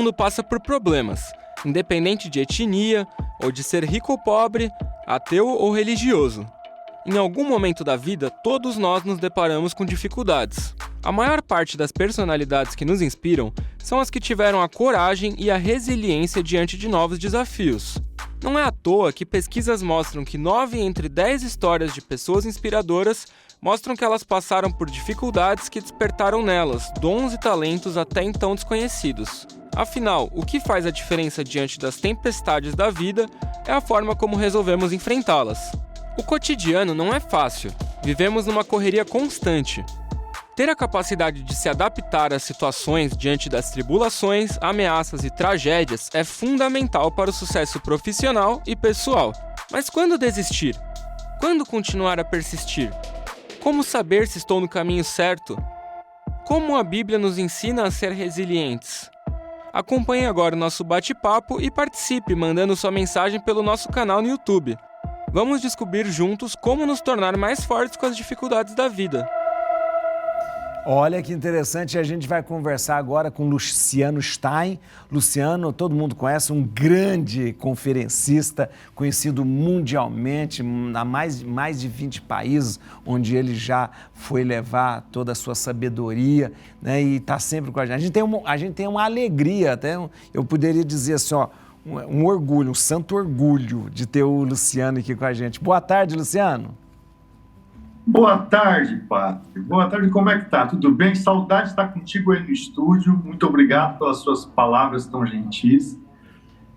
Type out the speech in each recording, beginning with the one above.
mundo passa por problemas, independente de etnia, ou de ser rico ou pobre, ateu ou religioso. Em algum momento da vida, todos nós nos deparamos com dificuldades. A maior parte das personalidades que nos inspiram são as que tiveram a coragem e a resiliência diante de novos desafios. Não é à toa que pesquisas mostram que 9 entre 10 histórias de pessoas inspiradoras mostram que elas passaram por dificuldades que despertaram nelas dons e talentos até então desconhecidos. Afinal, o que faz a diferença diante das tempestades da vida é a forma como resolvemos enfrentá-las. O cotidiano não é fácil, vivemos numa correria constante. Ter a capacidade de se adaptar às situações diante das tribulações, ameaças e tragédias é fundamental para o sucesso profissional e pessoal. Mas quando desistir? Quando continuar a persistir? Como saber se estou no caminho certo? Como a Bíblia nos ensina a ser resilientes? Acompanhe agora o nosso bate-papo e participe mandando sua mensagem pelo nosso canal no YouTube. Vamos descobrir juntos como nos tornar mais fortes com as dificuldades da vida. Olha que interessante, a gente vai conversar agora com Luciano Stein. Luciano, todo mundo conhece, um grande conferencista, conhecido mundialmente, a mais de 20 países, onde ele já foi levar toda a sua sabedoria, né, e está sempre com a gente. A gente tem uma alegria, até eu poderia dizer assim, ó, um orgulho, um santo orgulho de ter o Luciano aqui com a gente. Boa tarde, Luciano. Boa tarde, Padre. Boa tarde, como é que tá? Tudo bem? Saudade de estar contigo aí no estúdio. Muito obrigado pelas suas palavras tão gentis.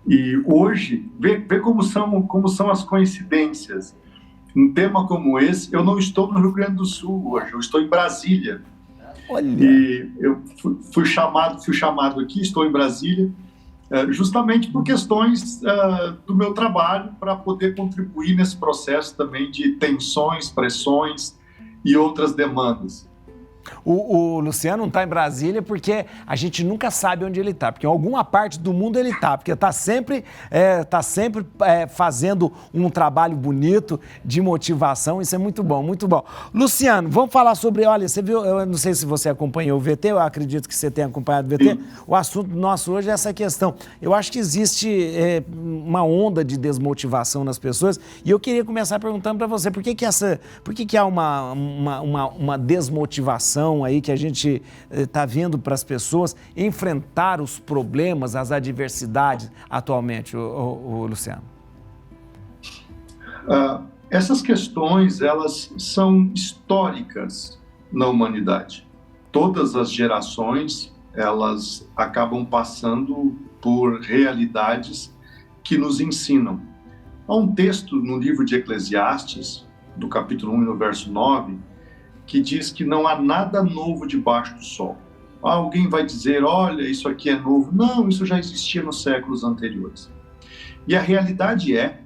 E hoje, vê como são as coincidências. Um tema como esse, eu não estou no Rio Grande do Sul hoje, eu estou em Brasília. Olha. E eu fui chamado aqui, estou em Brasília, justamente por questões do meu trabalho, para poder contribuir nesse processo também de tensões, pressões e outras demandas. O Luciano não está em Brasília porque a gente nunca sabe onde ele está, porque em alguma parte do mundo ele está, porque está sempre fazendo um trabalho bonito de motivação, isso é muito bom, muito bom. Luciano, vamos falar sobre, olha, você viu, eu não sei se você acompanhou o VT, eu acredito que você tenha acompanhado o VT, Sim. O assunto nosso hoje é essa questão. Eu acho que existe uma onda de desmotivação nas pessoas e eu queria começar perguntando para você, por que há uma desmotivação aí que a gente está vendo para as pessoas enfrentar os problemas, as adversidades atualmente, o Luciano? Essas questões, elas são históricas na humanidade. Todas as gerações, elas acabam passando por realidades que nos ensinam. Há um texto no livro de Eclesiastes, do capítulo 1 e no verso 9, que diz que não há nada novo debaixo do sol. Alguém vai dizer, olha, isso aqui é novo. Não, isso já existia nos séculos anteriores. E a realidade é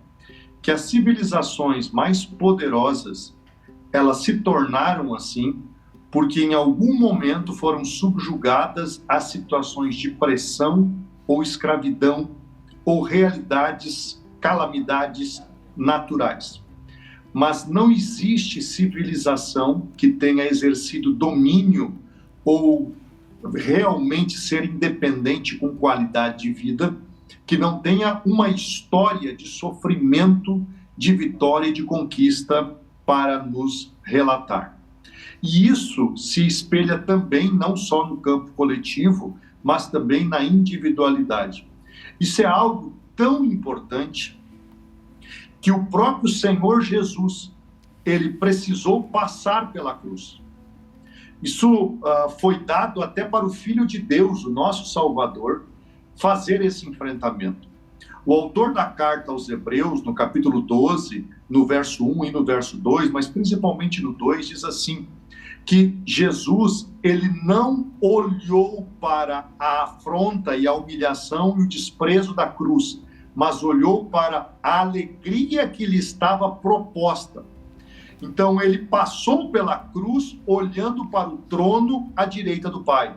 que as civilizações mais poderosas, elas se tornaram assim porque em algum momento foram subjugadas a situações de pressão ou escravidão ou realidades, calamidades naturais. Mas não existe civilização que tenha exercido domínio ou realmente ser independente com qualidade de vida, que não tenha uma história de sofrimento, de vitória e de conquista para nos relatar. E isso se espelha também não só no campo coletivo, mas também na individualidade. Isso é algo tão importante que o próprio Senhor Jesus, ele precisou passar pela cruz. Isso foi dado até para o Filho de Deus, o nosso Salvador, fazer esse enfrentamento. O autor da carta aos Hebreus, no capítulo 12, no verso 1 e no verso 2, mas principalmente no 2, diz assim, que Jesus, ele não olhou para a afronta e a humilhação e o desprezo da cruz, mas olhou para a alegria que lhe estava proposta. Então, ele passou pela cruz, olhando para o trono à direita do Pai.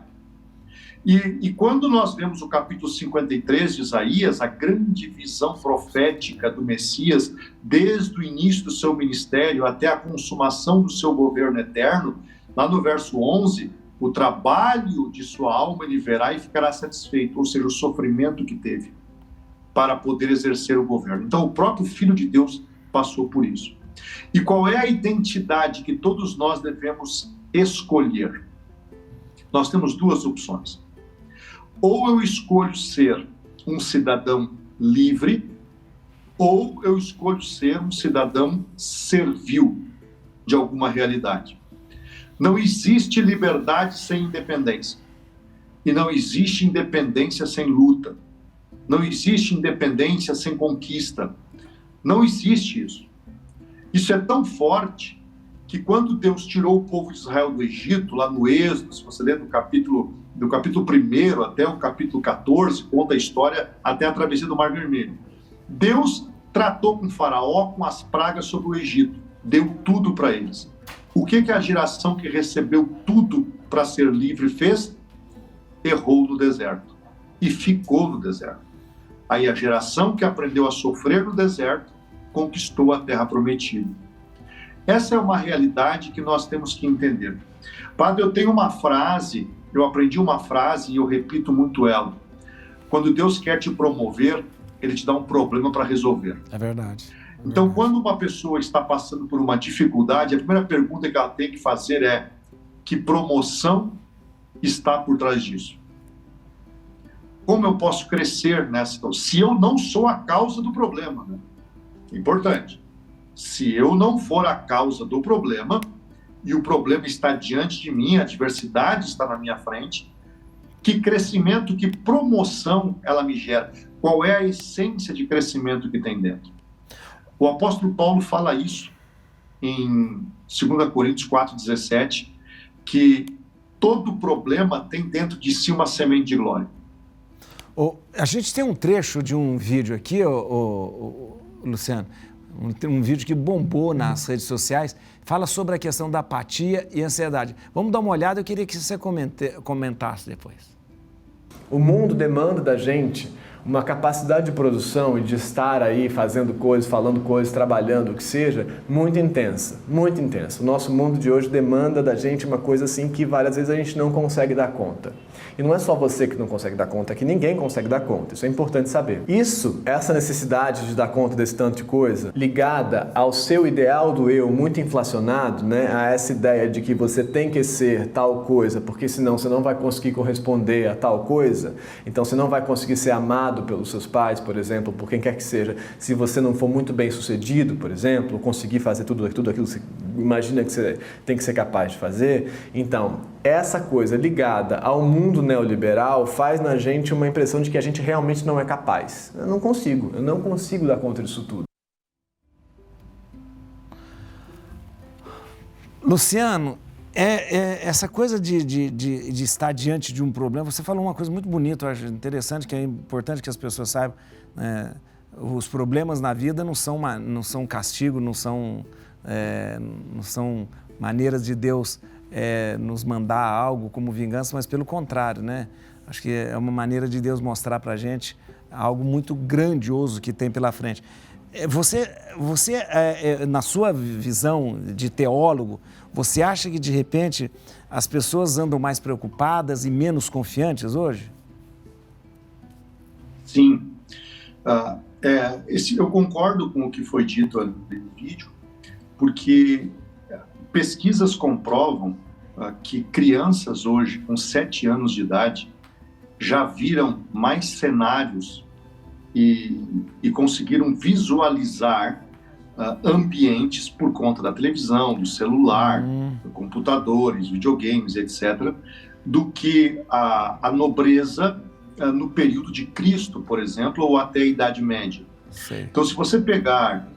E quando nós vemos o capítulo 53 de Isaías, a grande visão profética do Messias, desde o início do seu ministério até a consumação do seu governo eterno, lá no verso 11, o trabalho de sua alma ele verá e ficará satisfeito, ou seja, o sofrimento que teve para poder exercer o governo. Então, o próprio Filho de Deus passou por isso. E qual é a identidade que todos nós devemos escolher? Nós temos duas opções. Ou eu escolho ser um cidadão livre, ou eu escolho ser um cidadão servil de alguma realidade. Não existe liberdade sem independência. E não existe independência sem luta. Não existe independência sem conquista. Não existe isso. Isso é tão forte que quando Deus tirou o povo de Israel do Egito, lá no Êxodo, se você ler do capítulo 1 até o capítulo 14, conta a história até a travessia do Mar Vermelho. Deus tratou com Faraó com as pragas sobre o Egito. Deu tudo para eles. O que a geração que recebeu tudo para ser livre fez? Errou no deserto. E ficou no deserto. Aí a geração que aprendeu a sofrer no deserto conquistou a terra prometida. Essa é uma realidade que nós temos que entender. Padre, eu tenho uma frase, eu aprendi uma frase e eu repito muito ela. Quando Deus quer te promover, Ele te dá um problema para resolver. É verdade. Então, quando uma pessoa está passando por uma dificuldade, a primeira pergunta que ela tem que fazer é: que promoção está por trás disso? Como eu posso crescer nessa? Se eu não sou a causa do problema, né? Importante. Se eu não for a causa do problema, e o problema está diante de mim, a adversidade está na minha frente, que crescimento, que promoção ela me gera? Qual é a essência de crescimento que tem dentro? O apóstolo Paulo fala isso em 2 Coríntios 4,17, que todo problema tem dentro de si uma semente de glória. A gente tem um trecho de um vídeo aqui, Luciano, um vídeo que bombou nas redes sociais, fala sobre a questão da apatia e ansiedade. Vamos dar uma olhada, eu queria que você comentasse depois. O mundo demanda da gente uma capacidade de produção e de estar aí fazendo coisas, falando coisas, trabalhando, o que seja, muito intensa, muito intensa. O nosso mundo de hoje demanda da gente uma coisa assim que várias vezes a gente não consegue dar conta. E não é só você que não consegue dar conta, é que ninguém consegue dar conta. Isso é importante saber. Essa necessidade de dar conta desse tanto de coisa, ligada ao seu ideal do eu muito inflacionado, né, a essa ideia de que você tem que ser tal coisa, porque senão você não vai conseguir corresponder a tal coisa, então você não vai conseguir ser amado pelos seus pais, por exemplo, por quem quer que seja, se você não for muito bem sucedido, por exemplo, conseguir fazer tudo aquilo que você imagina que você tem que ser capaz de fazer. Então, essa coisa ligada ao mundo neoliberal faz na gente uma impressão de que a gente realmente não é capaz. Eu não consigo dar conta disso tudo. Luciano, essa coisa de estar diante de um problema, você falou uma coisa muito bonita, eu acho interessante, que é importante que as pessoas saibam, os problemas na vida não são castigo, não são maneiras de Deus nos mandar algo como vingança, mas pelo contrário, né? Acho que é uma maneira de Deus mostrar para a gente algo muito grandioso que tem pela frente. Você na sua visão de teólogo, você acha que de repente as pessoas andam mais preocupadas e menos confiantes hoje? Sim. Eu concordo com o que foi dito no vídeo, porque pesquisas comprovam que crianças hoje, com 7 anos de idade, já viram mais cenários e conseguiram visualizar ambientes por conta da televisão, do celular, computadores, videogames, etc., do que a nobreza no período de Cristo, por exemplo, ou até a Idade Média. Sim. Então, se você pegar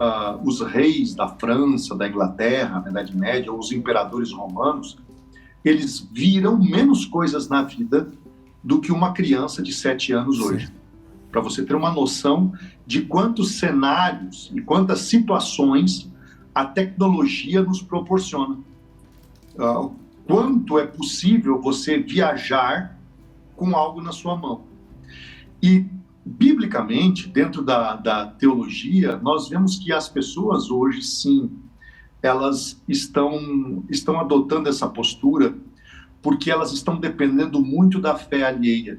os reis da França, da Inglaterra, na Idade Média, ou os imperadores romanos, eles viram menos coisas na vida do que uma criança de 7 anos hoje. Para você ter uma noção de quantos cenários e quantas situações a tecnologia nos proporciona. Quanto é possível você viajar com algo na sua mão. E, biblicamente, dentro da teologia, nós vemos que as pessoas hoje, sim, elas estão adotando essa postura porque elas estão dependendo muito da fé alheia.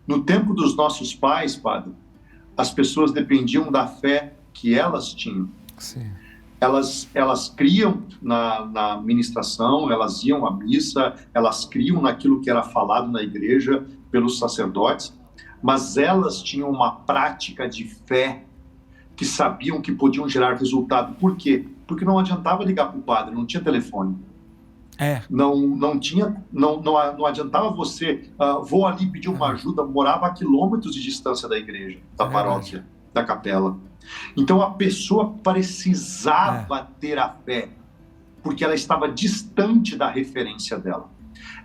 No tempo dos nossos pais, padre, as pessoas dependiam da fé que elas tinham. Sim. Elas criam na ministração, elas iam à missa, elas criam naquilo que era falado na igreja pelos sacerdotes, mas elas tinham uma prática de fé que sabiam que podiam gerar resultado. Por quê? Porque não adiantava ligar para o padre, não tinha telefone. Não adiantava você, vou ali pedir uma ajuda, morava a quilômetros de distância da igreja, da paróquia, da capela. Então a pessoa precisava ter a fé, porque ela estava distante da referência dela.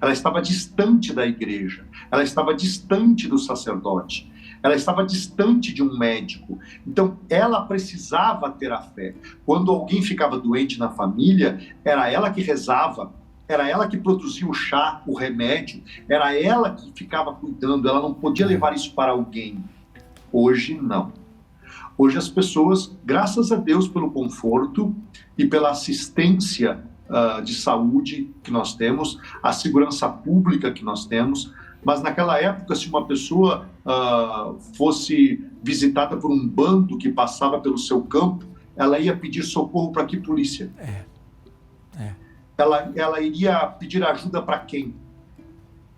Ela estava distante da igreja, ela estava distante do sacerdote, ela estava distante de um médico. Então ela precisava ter a fé. Quando alguém ficava doente na família, era ela que rezava, era ela que produzia o chá, o remédio, era ela que ficava cuidando, ela não podia levar isso para alguém. Hoje não. Hoje as pessoas, graças a Deus pelo conforto e pela assistência de saúde que nós temos, a segurança pública que nós temos, mas naquela época, se uma pessoa fosse visitada por um bando que passava pelo seu campo, ela ia pedir socorro para que polícia? Ela iria pedir ajuda para quem?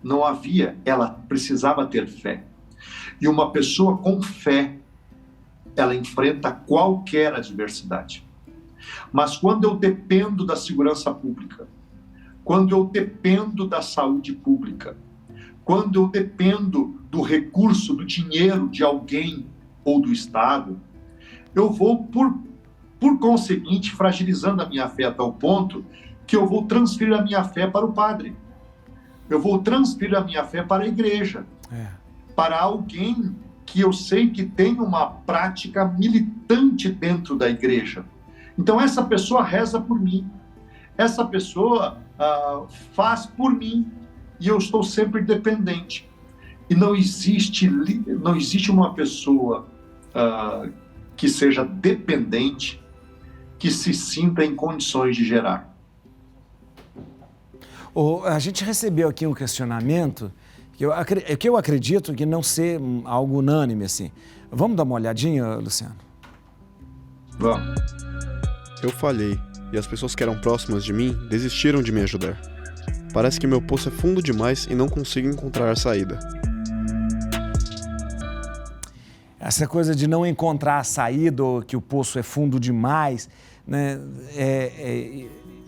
Não havia, ela precisava ter fé. E uma pessoa com fé, ela enfrenta qualquer adversidade. Mas quando eu dependo da segurança pública, quando eu dependo da saúde pública, quando eu dependo do recurso, do dinheiro de alguém ou do Estado, eu vou, por conseguinte, fragilizando a minha fé a tal ponto que eu vou transferir a minha fé para o padre. Eu vou transferir a minha fé para a igreja, para alguém que eu sei que tem uma prática militante dentro da igreja. Então essa pessoa reza por mim, essa pessoa faz por mim, e eu estou sempre dependente. E não existe uma pessoa que seja dependente que se sinta em condições de gerar. A gente recebeu aqui um questionamento que eu acredito que não ser algo unânime, assim. Vamos dar uma olhadinha, Luciano? Vamos. Eu falhei, e as pessoas que eram próximas de mim desistiram de me ajudar. Parece que meu poço é fundo demais e não consigo encontrar a saída. Essa coisa de não encontrar a saída, ou que o poço é fundo demais, né,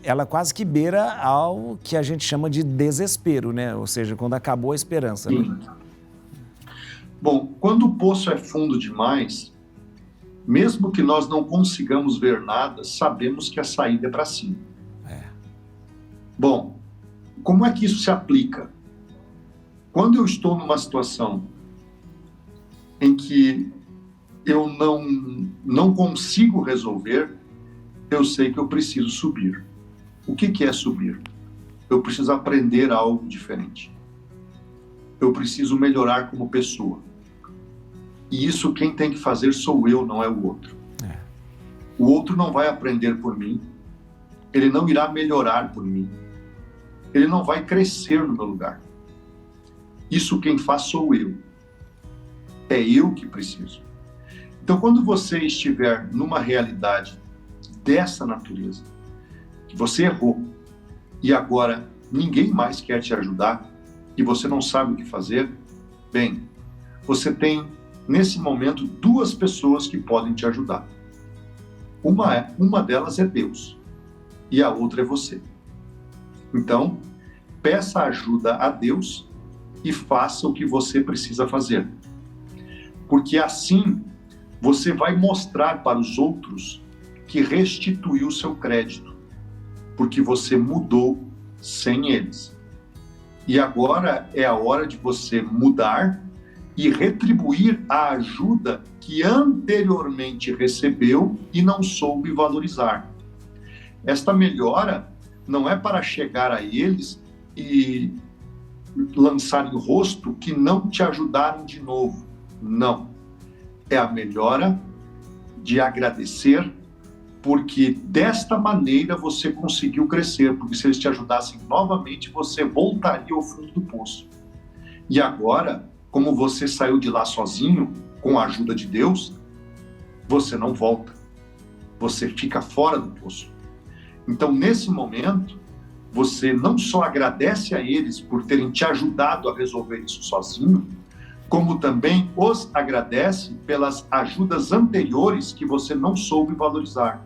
ela quase que beira ao que a gente chama de desespero, né? Ou seja, quando acabou a esperança. Né? Bom, quando o poço é fundo demais, mesmo que nós não consigamos ver nada, sabemos que a saída é para cima. Bom, como é que isso se aplica? Quando eu estou numa situação em que eu não consigo resolver, eu sei que eu preciso subir. O que é subir? Eu preciso aprender algo diferente. Eu preciso melhorar como pessoa. E isso quem tem que fazer sou eu, não é o outro. O outro não vai aprender por mim. Ele não irá melhorar por mim. Ele não vai crescer no meu lugar. Isso quem faz sou eu. É eu que preciso. Então, quando você estiver numa realidade dessa natureza, que você errou e agora ninguém mais quer te ajudar e você não sabe o que fazer, bem, você tem, nesse momento, duas pessoas que podem te ajudar. Uma delas é Deus e a outra é você. Então, peça ajuda a Deus e faça o que você precisa fazer. Porque assim, você vai mostrar para os outros que restituiu o seu crédito, porque você mudou sem eles. E agora é a hora de você mudar e retribuir a ajuda que anteriormente recebeu e não soube valorizar. Esta melhora não é para chegar a eles e lançar em rosto que não te ajudaram de novo. Não. É a melhora de agradecer, porque desta maneira você conseguiu crescer, porque se eles te ajudassem novamente, você voltaria ao fundo do poço. E agora, como você saiu de lá sozinho, com a ajuda de Deus, você não volta. Você fica fora do poço. Então, nesse momento, você não só agradece a eles por terem te ajudado a resolver isso sozinho, como também os agradece pelas ajudas anteriores que você não soube valorizar.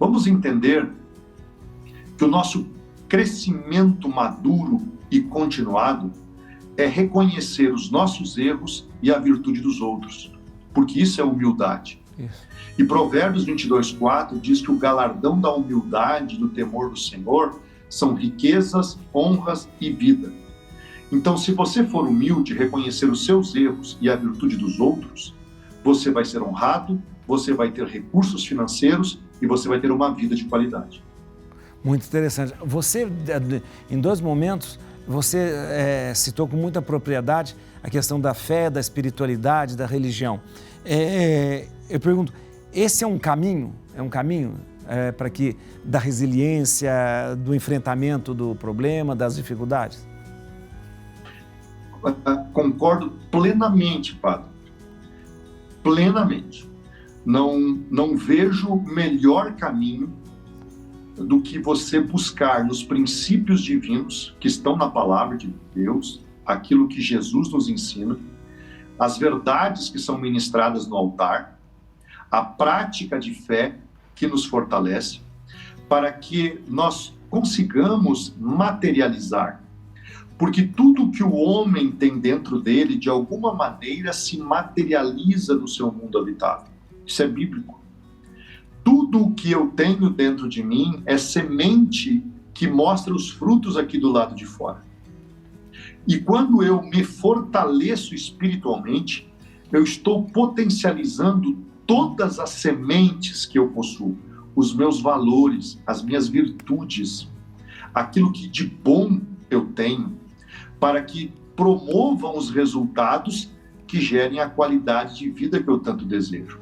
Vamos entender que o nosso crescimento maduro e continuado é reconhecer os nossos erros e a virtude dos outros, porque isso é humildade. E Provérbios 22:4 diz que o galardão da humildade e do temor do Senhor são riquezas, honras e vida. Então, se você for humilde, reconhecer os seus erros e a virtude dos outros, você vai ser honrado, você vai ter recursos financeiros e você vai ter uma vida de qualidade. Muito interessante. Você, em 2 momentos, você citou com muita propriedade a questão da fé, da espiritualidade, da religião. Eu pergunto, esse é um caminho? É um caminho para que da resiliência, do enfrentamento do problema, das dificuldades? Concordo plenamente, Padre. Plenamente. Não vejo melhor caminho do que você buscar nos princípios divinos que estão na palavra de Deus, aquilo que Jesus nos ensina, as verdades que são ministradas no altar, a prática de fé que nos fortalece, para que nós consigamos materializar. Porque tudo que o homem tem dentro dele, de alguma maneira, se materializa no seu mundo habitável. Isso é bíblico. Tudo o que eu tenho dentro de mim é semente que mostra os frutos aqui do lado de fora. E quando eu me fortaleço espiritualmente, eu estou potencializando todas as sementes que eu possuo, os meus valores, as minhas virtudes, aquilo que de bom eu tenho, para que promovam os resultados que gerem a qualidade de vida que eu tanto desejo.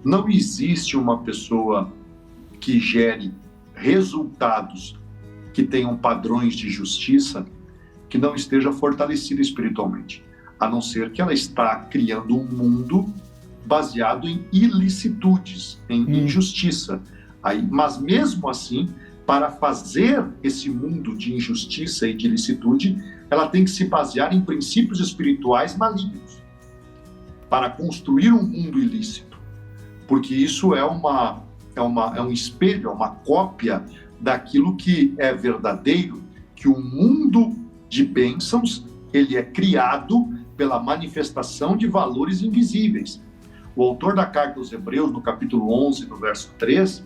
Não existe uma pessoa que gere resultados que tenham padrões de justiça que não esteja fortalecida espiritualmente, a não ser que ela está criando um mundo baseado em ilicitudes, em injustiça. Mas mesmo assim, para fazer esse mundo de injustiça e de ilicitude, ela tem que se basear em princípios espirituais malignos para construir um mundo ilícito. Porque isso é um espelho, é uma cópia daquilo que é verdadeiro, que o mundo de bênçãos, ele é criado pela manifestação de valores invisíveis. O autor da carta aos Hebreus, no capítulo 11, no verso 3,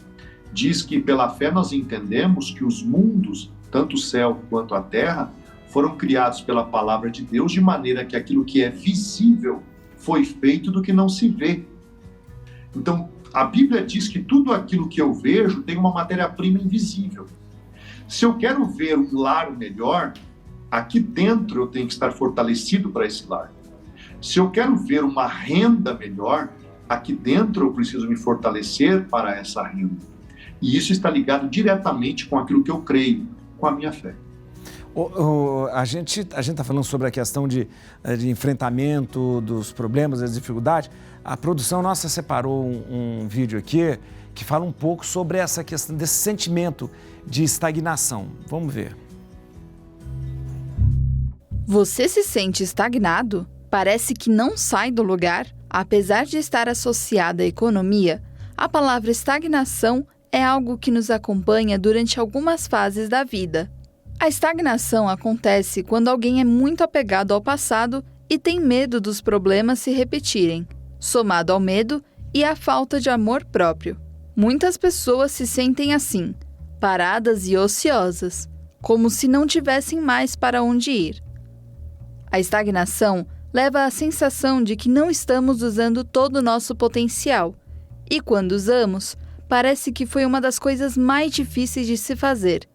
diz que pela fé nós entendemos que os mundos, tanto o céu quanto a terra, foram criados pela palavra de Deus, de maneira que aquilo que é visível foi feito do que não se vê. Então, a Bíblia diz que tudo aquilo que eu vejo tem uma matéria-prima invisível. Se eu quero ver um lar melhor, aqui dentro eu tenho que estar fortalecido para esse lar. Se eu quero ver uma renda melhor, aqui dentro eu preciso me fortalecer para essa renda. E isso está ligado diretamente com aquilo que eu creio, com a minha fé. A gente está falando sobre a questão de enfrentamento dos problemas, das dificuldades. A produção nossa separou um vídeo aqui que fala um pouco sobre essa questão desse sentimento de estagnação. Vamos ver. Você se sente estagnado? Parece que não sai do lugar? Apesar de estar associada à economia, a palavra estagnação é algo que nos acompanha durante algumas fases da vida. A estagnação acontece quando alguém é muito apegado ao passado e tem medo dos problemas se repetirem, somado ao medo e à falta de amor próprio. Muitas pessoas se sentem assim, paradas e ociosas, como se não tivessem mais para onde ir. A estagnação leva à sensação de que não estamos usando todo o nosso potencial, e quando usamos, parece que foi uma das coisas mais difíceis de se fazer.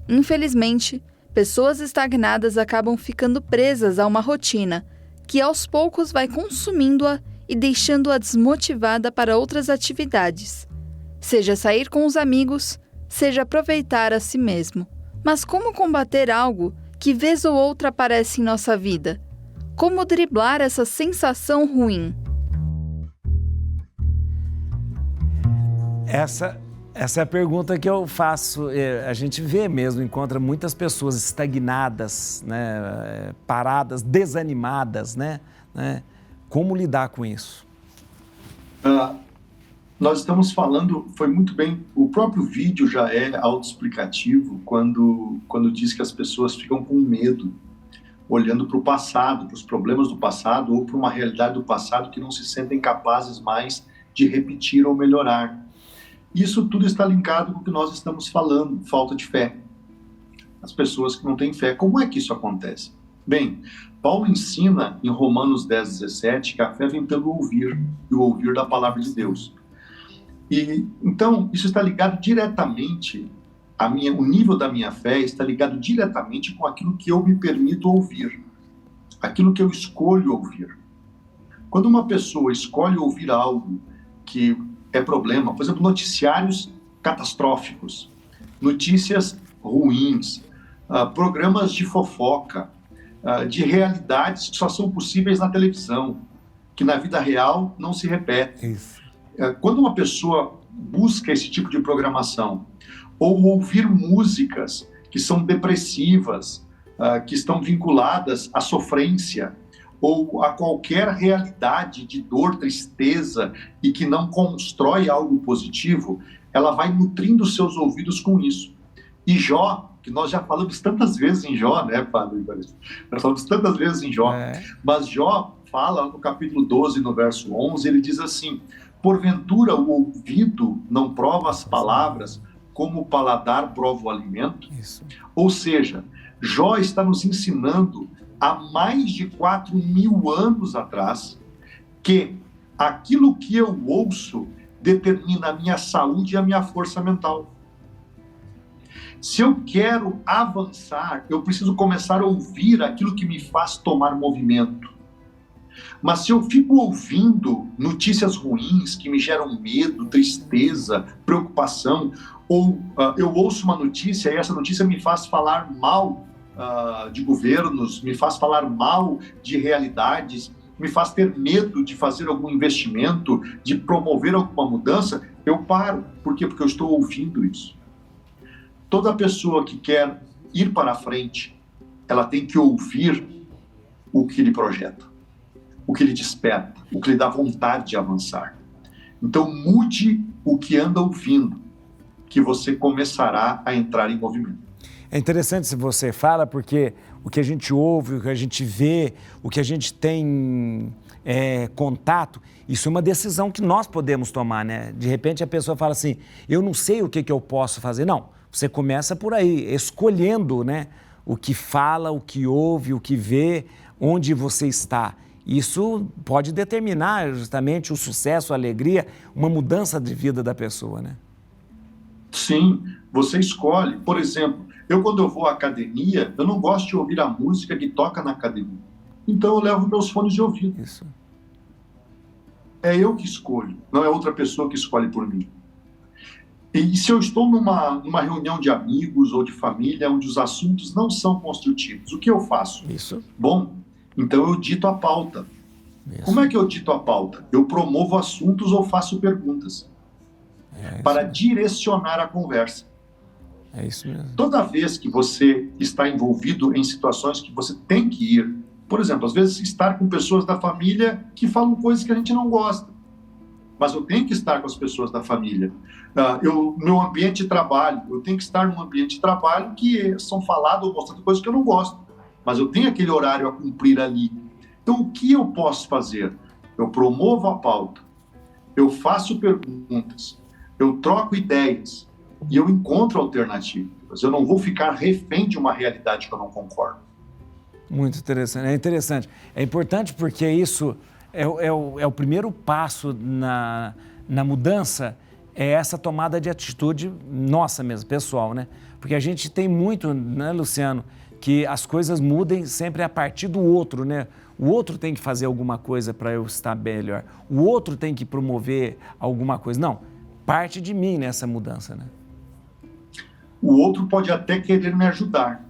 Infelizmente, pessoas estagnadas acabam ficando presas a uma rotina que aos poucos vai consumindo-a e deixando-a desmotivada para outras atividades, seja sair com os amigos, seja aproveitar a si mesmo. Mas como combater algo que vez ou outra aparece em nossa vida? Como driblar essa sensação ruim? Essa é a pergunta que eu faço. A gente vê mesmo, encontra muitas pessoas estagnadas, né? Paradas, desanimadas, né? Como lidar com isso? Nós estamos falando, foi muito bem, o próprio vídeo já é autoexplicativo quando diz que as pessoas ficam com medo, olhando para o passado, para os problemas do passado ou para uma realidade do passado que não se sentem capazes mais de repetir ou melhorar. Isso tudo está linkado com o que nós estamos falando, falta de fé. As pessoas que não têm fé, como é que isso acontece? Bem, Paulo ensina em Romanos 10:17 que a fé vem pelo ouvir, e o ouvir da palavra de Deus. E então, isso está ligado diretamente, o nível da minha fé está ligado diretamente com aquilo que eu me permito ouvir, aquilo que eu escolho ouvir. Quando uma pessoa escolhe ouvir algo que é problema, por exemplo, noticiários catastróficos, notícias ruins, programas de fofoca, de realidades que só são possíveis na televisão, que na vida real não se repetem. Quando uma pessoa busca esse tipo de programação, ou ouvir músicas que são depressivas, que estão vinculadas à sofrência, ou a qualquer realidade de dor, tristeza, e que não constrói algo positivo, ela vai nutrindo seus ouvidos com isso. E Jó, que nós já falamos tantas vezes em Jó, né, Padre? Nós falamos tantas vezes em Jó, mas Jó fala no capítulo 12, no verso 11, ele diz assim: porventura o ouvido não prova as palavras, como o paladar prova o alimento? Isso. Ou seja, Jó está nos ensinando há mais de 4.000 anos atrás que aquilo que eu ouço determina a minha saúde e a minha força mental. Se eu quero avançar, eu preciso começar a ouvir aquilo que me faz tomar movimento. Mas se eu fico ouvindo notícias ruins que me geram medo, tristeza, preocupação, ou eu ouço uma notícia e essa notícia me faz falar mal de governos, me faz falar mal de realidades, me faz ter medo de fazer algum investimento, de promover alguma mudança, eu paro. Por quê? Porque eu estou ouvindo isso. Toda pessoa que quer ir para a frente, ela tem que ouvir o que lhe projeta, o que lhe desperta, o que lhe dá vontade de avançar. Então mude o que anda ouvindo, que você começará a entrar em movimento. É interessante se você fala, porque o que a gente ouve, o que a gente vê, o que a gente tem contato, isso é uma decisão que nós podemos tomar, né? De repente a pessoa fala assim, eu não sei o que eu posso fazer. Não, você começa por aí, escolhendo, né, o que fala, o que ouve, o que vê, onde você está. Isso pode determinar justamente o sucesso, a alegria, uma mudança de vida da pessoa, né? Sim, você escolhe. Por exemplo, quando eu vou à academia, eu não gosto de ouvir a música que toca na academia. Então eu levo meus fones de ouvido. Isso. É eu que escolho, não é outra pessoa que escolhe por mim. E se eu estou numa reunião de amigos ou de família onde os assuntos não são construtivos, o que eu faço? Isso. Bom, então eu dito a pauta. Isso. Como é que eu dito a pauta? Eu promovo assuntos ou faço perguntas para direcionar a conversa. É isso mesmo. Toda vez que você está envolvido em situações que você tem que ir, por exemplo, às vezes estar com pessoas da família que falam coisas que a gente não gosta, mas eu tenho que estar com as pessoas da família. Meu ambiente de trabalho, eu tenho que estar num ambiente de trabalho que são faladas ou mostradas coisas que eu não gosto, mas eu tenho aquele horário a cumprir ali. Então, o que eu posso fazer? Eu promovo a pauta, eu faço perguntas, eu troco ideias e eu encontro alternativas. Eu não vou ficar refém de uma realidade que eu não concordo. Muito interessante. É interessante. É importante porque isso é o primeiro passo na mudança, é essa tomada de atitude nossa mesmo, pessoal, né? Porque a gente tem muito, né, Luciano, que as coisas mudem sempre a partir do outro, né? O outro tem que fazer alguma coisa para eu estar melhor. O outro tem que promover alguma coisa. Não, parte de mim nessa mudança, né? O outro pode até querer me ajudar,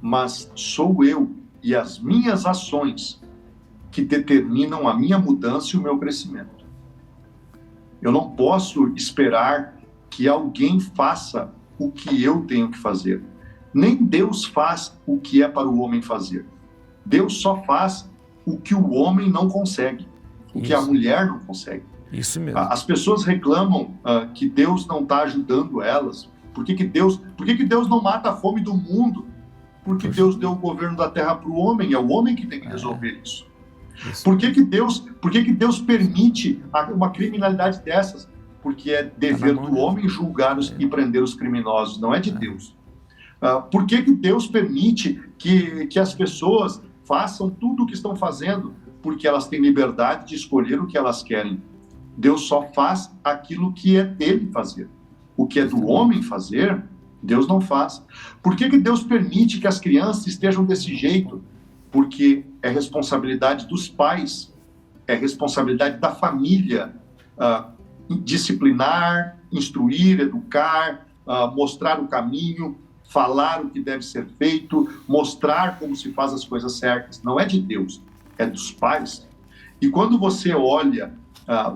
mas sou eu e as minhas ações que determinam a minha mudança e o meu crescimento. Eu não posso esperar que alguém faça o que eu tenho que fazer. Nem Deus faz o que é para o homem fazer. Deus só faz o que o homem não consegue, o que a mulher não consegue. Isso mesmo. As pessoas reclamam que Deus não está ajudando elas. Por que Deus não mata a fome do mundo? Porque Deus deu o governo da terra para o homem, é o homem que tem que resolver isso. Por que Deus permite uma criminalidade dessas? Porque é dever do homem julgar e prender os criminosos, não é de Deus. Por que Deus permite que as pessoas façam tudo o que estão fazendo? Porque elas têm liberdade de escolher o que elas querem. Deus só faz aquilo que é dele fazer. O que é do homem fazer, Deus não faz. Por que Deus permite que as crianças estejam desse jeito? Porque é responsabilidade dos pais, é responsabilidade da família disciplinar, instruir, educar, mostrar o caminho, falar o que deve ser feito, mostrar como se faz as coisas certas. Não é de Deus, é dos pais. E quando você olha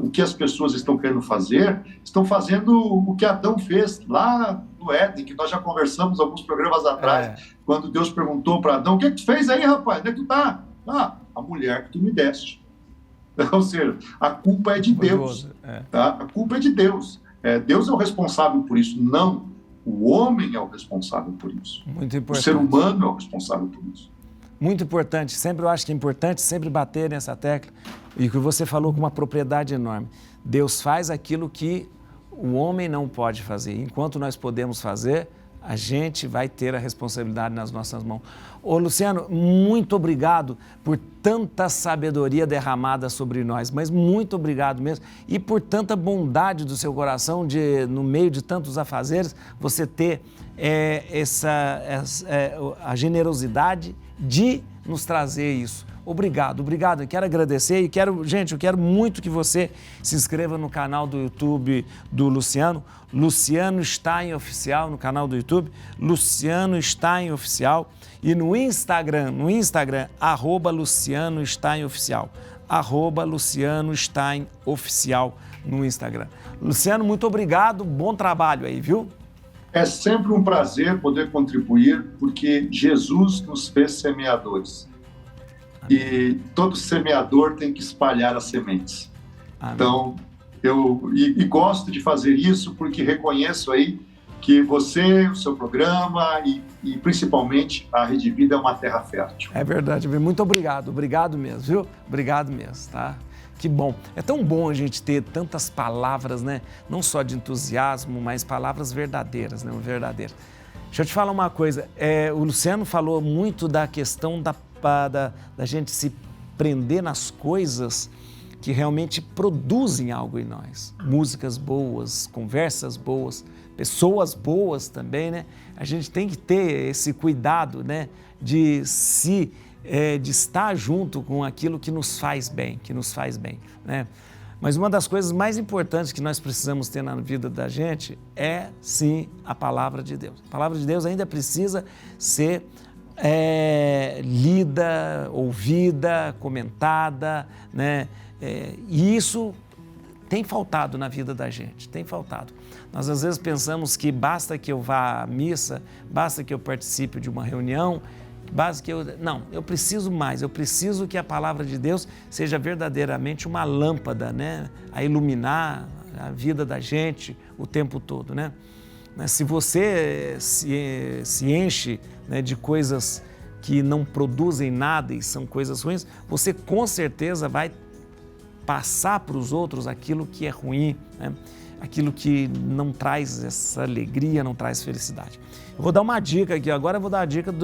o que as pessoas estão querendo fazer, estão fazendo o que Adão fez lá no Éden, que nós já conversamos alguns programas atrás, quando Deus perguntou para Adão: o que tu fez aí, rapaz? Onde é que tu tá? A mulher que tu me deste. Ou seja, a culpa é de Deus. Tá? A culpa é de Deus. Deus é o responsável por isso, não. O homem é o responsável por isso. Muito importante. O ser humano é o responsável por isso. Muito importante. Sempre eu acho que é importante sempre bater nessa tecla. E que você falou com uma propriedade enorme. Deus faz aquilo que o homem não pode fazer. Enquanto nós podemos fazer, a gente vai ter a responsabilidade nas nossas mãos. Ô Luciano, muito obrigado por tanta sabedoria derramada sobre nós, mas muito obrigado mesmo. E por tanta bondade do seu coração de, no meio de tantos afazeres, você ter a generosidade de nos trazer isso. Obrigado, obrigado. Eu quero agradecer e eu quero muito que você se inscreva no canal do YouTube do Luciano, Luciano Stein Oficial, no canal do YouTube, Luciano Stein Oficial, e no Instagram, @Luciano Stein Oficial, @Luciano Stein Oficial no Instagram. Luciano, muito obrigado, bom trabalho aí, viu? É sempre um prazer poder contribuir, porque Jesus nos fez semeadores. E todo semeador tem que espalhar as sementes. Amém. Então, eu gosto de fazer isso porque reconheço aí que você, o seu programa e principalmente a Rede Vida é uma terra fértil. É verdade, muito obrigado mesmo, viu? Obrigado mesmo, tá? Que bom. É tão bom a gente ter tantas palavras, né? Não só de entusiasmo, mas palavras verdadeiras, né? Verdadeiras. Deixa eu te falar uma coisa. O Luciano falou muito da questão da gente se prender nas coisas que realmente produzem algo em nós. Músicas boas, conversas boas, pessoas boas também, né? A gente tem que ter esse cuidado, né? De estar junto com aquilo que nos faz bem, né? Mas uma das coisas mais importantes que nós precisamos ter na vida da gente é, sim, a palavra de Deus. A palavra de Deus ainda precisa ser lida, ouvida, comentada, né? E isso tem faltado na vida da gente, tem faltado. Nós às vezes pensamos que basta que eu vá à missa, basta que eu participe de uma reunião, Não, eu preciso mais, eu preciso que a palavra de Deus seja verdadeiramente uma lâmpada, né? A iluminar a vida da gente o tempo todo, né? Se você se enche, né, de coisas que não produzem nada e são coisas ruins, você com certeza vai passar para os outros aquilo que é ruim, né? Aquilo que não traz essa alegria, não traz felicidade. Eu vou dar uma dica aqui, agora eu vou dar a dica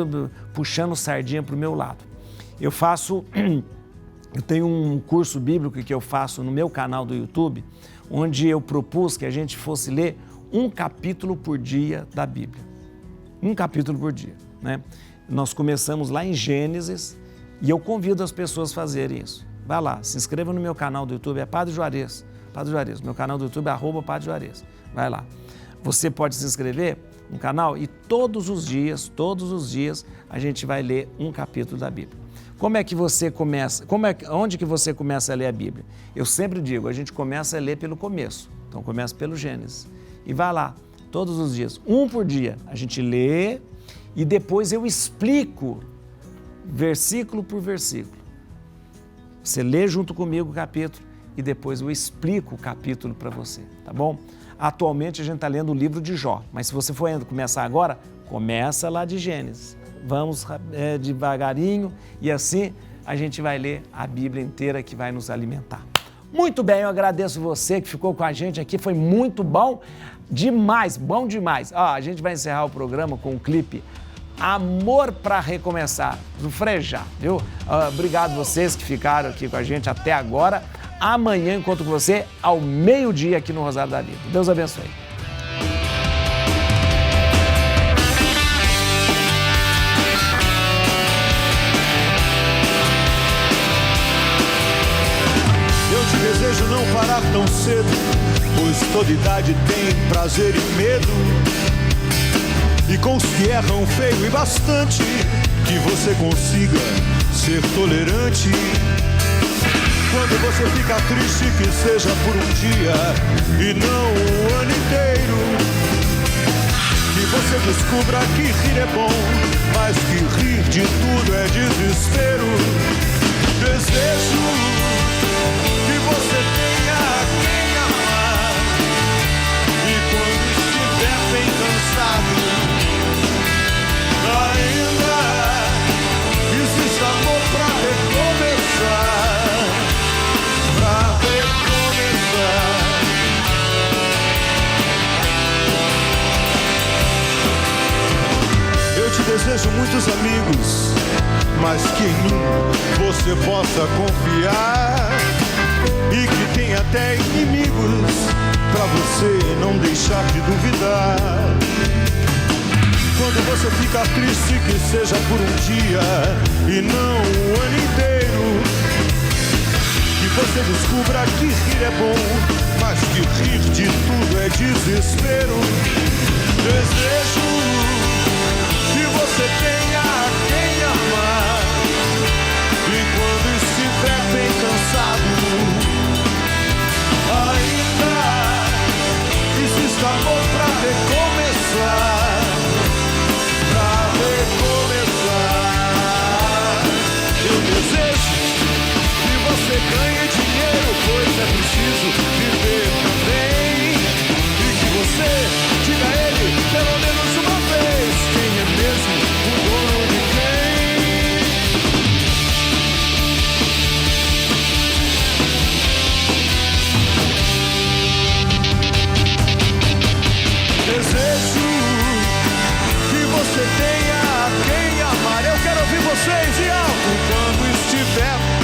puxando sardinha para o meu lado. Eu tenho um curso bíblico que eu faço no meu canal do YouTube, onde eu propus que a gente fosse ler um capítulo por dia da Bíblia. Um capítulo por dia. né? Nós começamos lá em Gênesis e eu convido as pessoas a fazerem isso. Vai lá, se inscreva no meu canal do YouTube, é Padre Juarez. Padre Juarez, meu canal do YouTube é @Padre Juarez. Vai lá. Você pode se inscrever no canal e todos os dias, a gente vai ler um capítulo da Bíblia. Como é que você começa? Onde que você começa a ler a Bíblia? Eu sempre digo, a gente começa a ler pelo começo. Então começa pelo Gênesis. E vai lá, todos os dias, um por dia, a gente lê e depois eu explico versículo por versículo. Você lê junto comigo o capítulo e depois eu explico o capítulo para você, tá bom? Atualmente a gente está lendo o livro de Jó, mas se você for começar agora, começa lá de Gênesis. Vamos devagarinho e assim a gente vai ler a Bíblia inteira que vai nos alimentar. Muito bem, eu agradeço você que ficou com a gente aqui, foi muito bom demais, bom demais. A gente vai encerrar o programa com um clipe Amor para Recomeçar, do Frejá, viu? Obrigado vocês que ficaram aqui com a gente até agora. Amanhã encontro com você ao meio-dia aqui no Rosário da Vida. Deus abençoe. Eu te desejo não parar tão cedo, pois toda idade tem prazer e medo. E com os que erram feio e bastante, que você consiga ser tolerante. Quando você fica triste, que seja por um dia e não o ano inteiro. Que você descubra que rir é bom, mas que rir de tudo é desespero. Desejo que você tenha quem amar, e quando estiver bem cansado, ainda existe amor pra recomeçar. Eu te desejo muitos amigos, mas que em um você possa confiar, e que tenha até inimigos pra você não deixar de duvidar. Quando você fica triste, que seja por um dia e não o ano inteiro. Que você descubra que rir é bom, mas que rir de tudo é desespero. Desejo que você tenha quem amar, e quando estiver bem cansado, ainda existe amor pra recomeçar. Pra recomeçar. Eu desejo que você ganhe dinheiro, pois é preciso viver também. E que você diga a ele, pelo menos uma vez, quem é mesmo o dono de quem. Desejo que você tenha quem